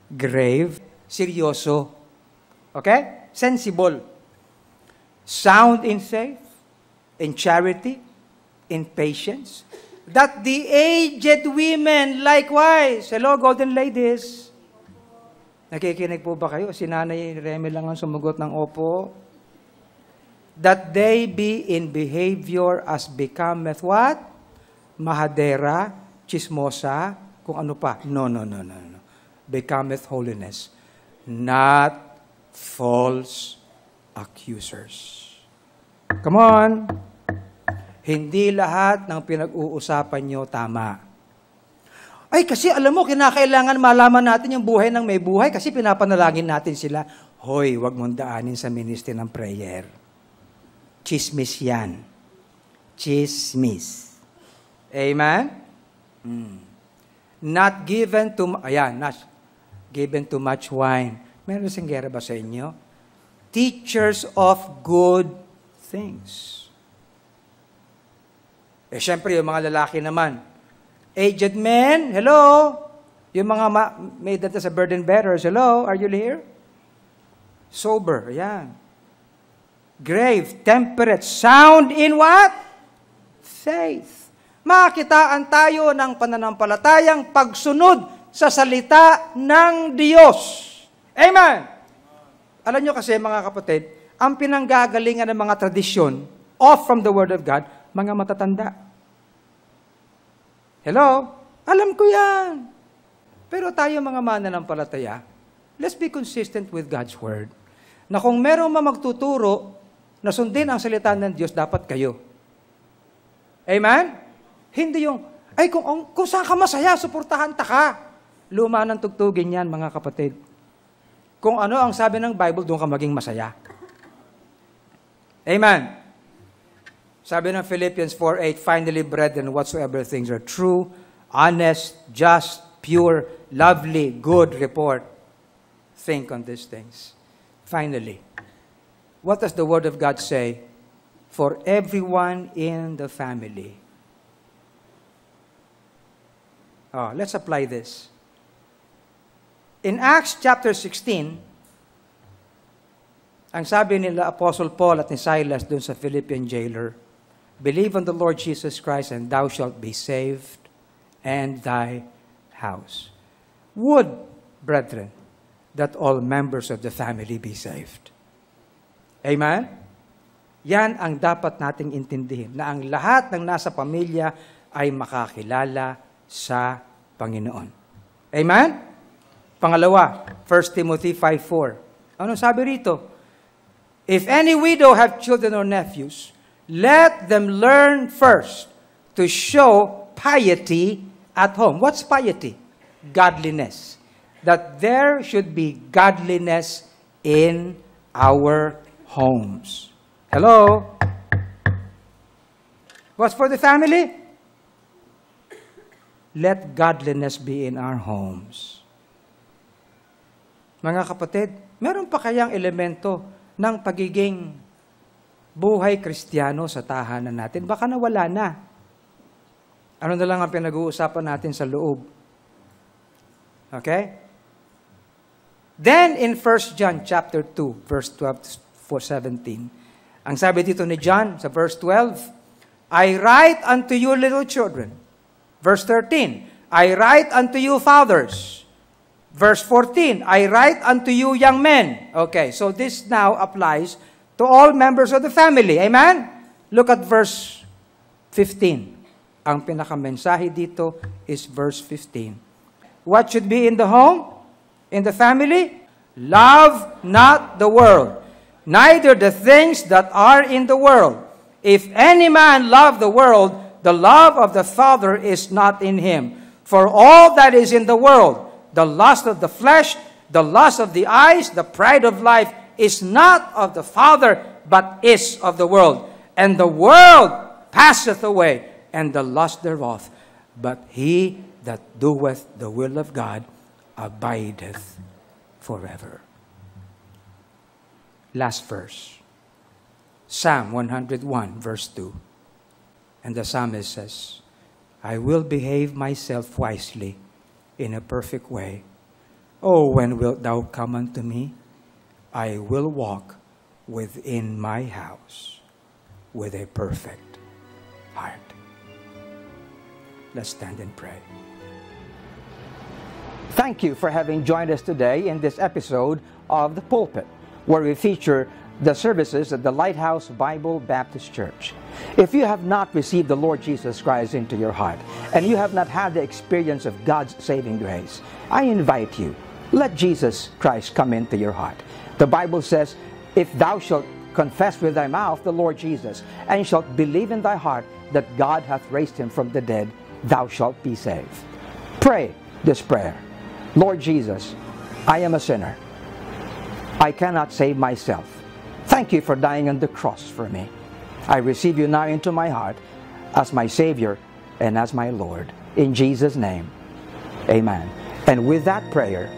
grave, seryoso, okay? Sensible, sound in faith, in charity, in patience, that the aged women likewise, hello golden ladies, nakikinig po ba kayo? Si Nanay Remy lang ang sumugot ng opo. That they be in behavior as becometh what? Mahadera, chismosa, kung ano pa. No. Becometh holiness, not false accusers. Come on. Hindi lahat ng pinag-uusapan nyo tama. Ay, kasi alam mo, kinakailangan malaman natin yung buhay ng may buhay kasi pinapanalangin natin sila. Hoy, wag mong daanin sa ministry ng prayer. Chismis yan. Chismis. Amen? Not given to, not given to much wine. Meron singgera ba sa inyo? Teachers of good things. Siyempre, yung mga lalaki naman. Aged men, hello? Yung mga may data sa burden bearers, hello? Are you here? Sober, ayan. Grave, temperate, sound in what? Faith. Makitaan tayo ng pananampalatayang pagsunod sa salita ng Diyos. Amen! Alam nyo kasi, mga kapatid, ang pinanggagalingan ng mga tradisyon off from the Word of God, mga matatanda. Hello? Alam ko yan. Pero tayo mga mananampalataya, let's be consistent with God's Word. Na kung merong magtuturo na sundin ang salita ng Diyos, dapat kayo. Amen? Hindi yung, ay kung saan ka masaya, suportahan ta ka. Luma ng tugtugin yan, mga kapatid. Kung ano ang sabi ng Bible, doon ka maging masaya. Amen. Sabi ng Philippians 4:8, finally, brethren, whatsoever things are true, honest, just, pure, lovely, good report, think on these things. Finally, what does the Word of God say? For everyone in the family. Let's apply this. In Acts chapter 16, ang sabi nila Apostle Paul at ni Silas dun sa Philippian jailer, believe on the Lord Jesus Christ and thou shalt be saved and thy house. Would, brethren, that all members of the family be saved. Amen? Yan ang dapat nating intindihin, na ang lahat ng nasa pamilya ay makakilala sa Panginoon. Amen? Pangalawa, 1 Timothy 5:4. Ano sabi rito? If any widow have children or nephews, let them learn first to show piety at home. What's piety? Godliness. That there should be godliness in our homes. Hello? What's for the family? Let godliness be in our homes. Mga kapatid, meron pa kayang elemento ng pagiging buhay Kristiyano sa tahanan natin? Baka nawala na. Ano na lang ang pinag-uusapan natin sa loob? Okay? Then, in 1 John chapter 2, verse 12 to 17, ang sabi dito ni John sa verse 12, I write unto you little children. Verse 13, I write unto you fathers. Verse 14, I write unto you young men. Okay, so this now applies to all members of the family. Amen? Look at verse 15. Ang pinakamensahe dito is verse 15. What should be in the home? In the family? Love not the world, neither the things that are in the world. If any man love the world, the love of the Father is not in him. For all that is in the world, the lust of the flesh, the lust of the eyes, the pride of life, is not of the Father, but is of the world. And the world passeth away, and the lust thereof. But he that doeth the will of God abideth forever. Last verse. Psalm 101, verse 2. And the psalmist says, I will behave myself wisely in a perfect way. Oh, when wilt thou come unto me? I will walk within my house with a perfect heart. Let's stand and pray. Thank you for having joined us today in this episode of The Pulpit, where we feature the services at the Lighthouse Bible Baptist Church. If you have not received the Lord Jesus Christ into your heart, and you have not had the experience of God's saving grace, I invite you, let Jesus Christ come into your heart. The Bible says, if thou shalt confess with thy mouth the Lord Jesus, and shalt believe in thy heart that God hath raised him from the dead, thou shalt be saved. Pray this prayer. Lord Jesus, I am a sinner. I cannot save myself. Thank you for dying on the cross for me. I receive you now into my heart as my Savior and as my Lord. In Jesus' name, amen. And with that prayer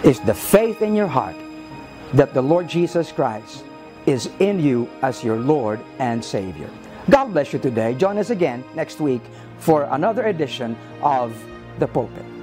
is the faith in your heart that the Lord Jesus Christ is in you as your Lord and Savior. God bless you today. Join us again next week for another edition of The Pulpit.